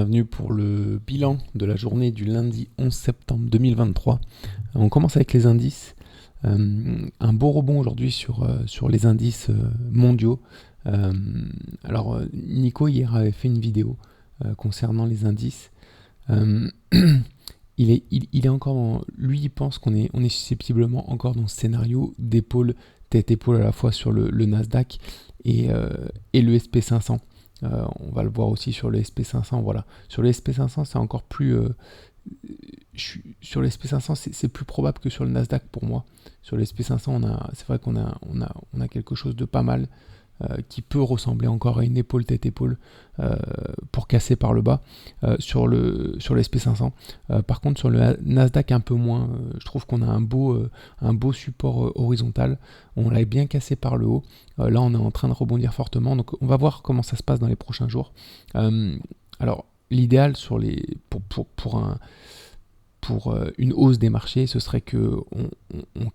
bienvenue pour le bilan de la journée du lundi 11 septembre 2023. On commence avec les indices. Un beau rebond aujourd'hui sur les indices mondiaux. Nico hier avait fait une vidéo concernant les indices. Il est encore lui il pense qu'on est susceptiblement encore dans ce scénario d'épaule, tête-épaule à la fois sur le Nasdaq et le SP500. On va le voir aussi sur le SP500. Voilà. Sur le SP500, c'est encore plus. Sur le SP500, c'est plus probable que sur le Nasdaq pour moi. Sur le SP500, c'est vrai qu'on a quelque chose de pas mal qui peut ressembler encore à une épaule tête-épaule pour casser par le bas sur le SP500. Par contre, sur le Nasdaq, un peu moins. Je trouve qu'on a un beau support horizontal. On l'avait bien cassé par le haut. Là, on est en train de rebondir fortement. Donc, on va voir comment ça se passe dans les prochains jours. Alors, l'idéal pour une hausse des marchés, ce serait qu'on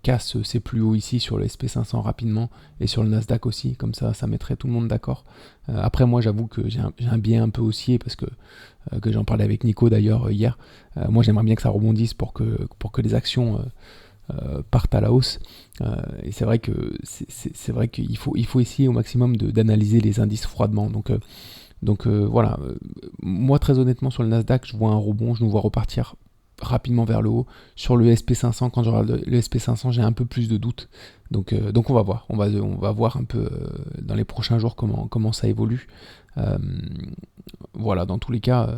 casse ces plus hauts ici sur le SP500 rapidement et sur le Nasdaq aussi, comme ça mettrait tout le monde d'accord. Après moi j'avoue que j'ai un biais un peu haussier parce que j'en parlais avec Nico d'ailleurs hier. Moi j'aimerais bien que ça rebondisse pour que les actions partent à la hausse. Et c'est vrai qu'il faut essayer au maximum d'analyser les indices froidement. Donc voilà, moi très honnêtement sur le Nasdaq je vois un rebond, je nous vois repartir rapidement vers le haut. Sur le SP500, quand j'aurai le SP500, j'ai un peu plus de doutes. Donc on va voir. On va voir un peu dans les prochains jours comment ça évolue. Voilà, dans tous les cas,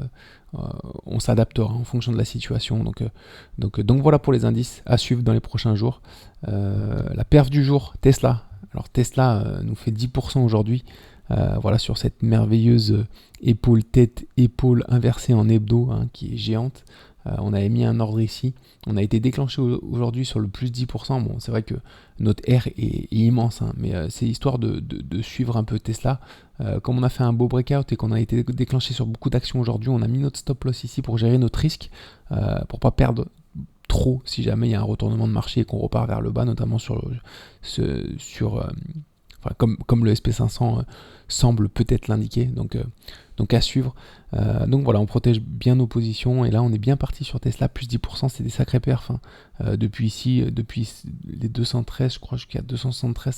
on s'adaptera en fonction de la situation. Donc voilà pour les indices à suivre dans les prochains jours. La perf du jour, Tesla. Alors Tesla nous fait 10% aujourd'hui. Voilà, sur cette merveilleuse épaule inversée en hebdo qui est géante. On avait mis un ordre ici. On a été déclenché aujourd'hui sur le plus 10%. Bon, c'est vrai que notre R est immense, mais c'est histoire de suivre un peu Tesla. Comme on a fait un beau breakout et qu'on a été déclenché sur beaucoup d'actions aujourd'hui, on a mis notre stop loss ici pour gérer notre risque, pour pas perdre trop si jamais il y a un retournement de marché et qu'on repart vers le bas, notamment comme le SP500 semble peut-être l'indiquer, donc à suivre. Donc voilà, on protège bien nos positions et là on est bien parti sur Tesla, plus 10%, c'est des sacrés perfs. Depuis les 213, je crois jusqu'à 273,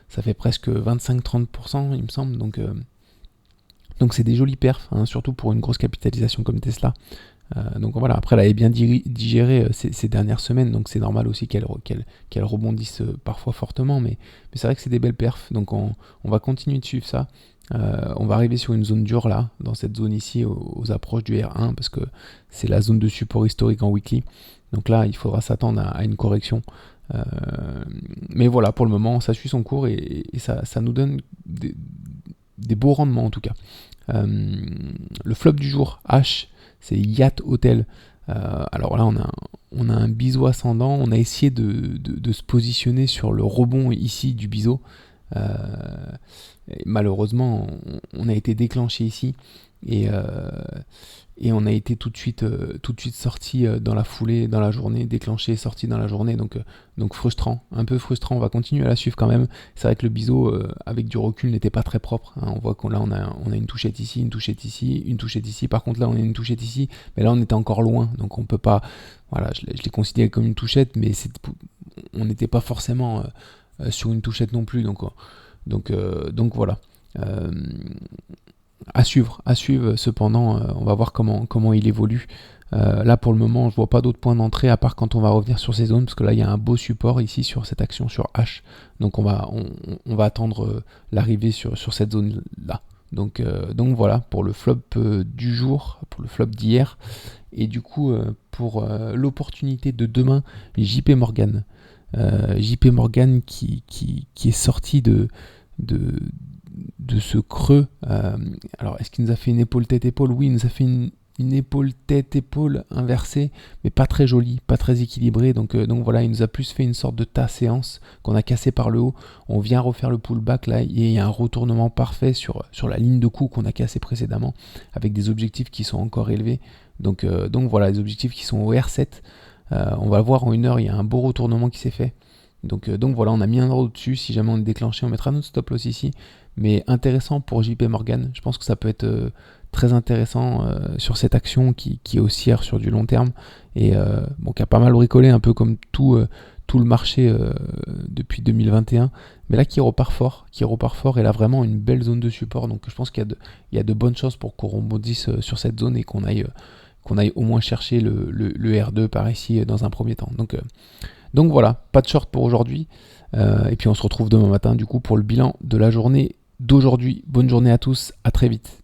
ça fait presque 25-30%, il me semble. Donc c'est des jolis perfs, surtout pour une grosse capitalisation comme Tesla. Donc voilà, après elle avait bien digéré ces dernières semaines, donc c'est normal aussi qu'elle rebondisse parfois fortement, mais c'est vrai que c'est des belles perfs, donc on va continuer de suivre ça. On va arriver sur une zone dure là, dans cette zone ici, aux approches du R1, parce que c'est la zone de support historique en weekly, donc là il faudra s'attendre à une correction. Mais voilà, pour le moment ça suit son cours et ça nous donne des beaux rendements en tout cas. Le flop du jour, H, c'est Yacht Hotel. Alors là, on a un biseau ascendant. On a essayé de se positionner sur le rebond ici du biseau. Malheureusement, on a été déclenché ici et on a été tout de suite sorti dans la foulée, dans la journée, déclenché, sorti dans la journée. Donc frustrant, un peu frustrant. On va continuer à la suivre quand même. C'est vrai que le biseau, avec du recul, n'était pas très propre. On voit qu'on on a une touchette ici, une touchette ici, une touchette ici. Par contre là, on a une touchette ici, mais là on était encore loin. Donc on peut pas. Voilà, je l'ai considéré comme une touchette, mais on n'était pas forcément sur une touchette non plus. Donc voilà. À suivre cependant, on va voir comment il évolue. Là pour le moment je vois pas d'autres points d'entrée à part quand on va revenir sur ces zones, parce que là il y a un beau support ici sur cette action sur H, donc on va attendre l'arrivée sur cette zone là. Donc voilà pour le flop du jour, pour le flop d'hier, et du coup pour l'opportunité de demain, JP Morgan. JP Morgan qui est sorti de ce creux. Alors est-ce qu'il nous a fait une épaule tête-épaule? Oui, il nous a fait une épaule tête-épaule inversée, mais pas très jolie, pas très équilibrée. Donc voilà, il nous a plus fait une sorte de tas séance qu'on a cassé par le haut. On vient refaire le pullback là, et il y a un retournement parfait sur la ligne de coup qu'on a cassé précédemment, avec des objectifs qui sont encore élevés. Donc voilà, les objectifs qui sont au R7. On va le voir en une heure, il y a un beau retournement qui s'est fait. Donc voilà, on a mis un ordre dessus. Si jamais on est déclenché, on mettra notre stop loss ici. Mais intéressant pour JP Morgan. Je pense que ça peut être très intéressant sur cette action qui est haussière sur du long terme et qui a pas mal bricolé, un peu comme tout le marché depuis 2021. Mais là, qui repart fort. Et là, vraiment une belle zone de support. Donc je pense qu'il y a de bonnes chances pour qu'on rebondisse sur cette zone et qu'on aille au moins chercher le R2 par ici dans un premier temps. Donc voilà, pas de short pour aujourd'hui. Et puis on se retrouve demain matin du coup pour le bilan de la journée d'aujourd'hui. Bonne journée à tous, à très vite.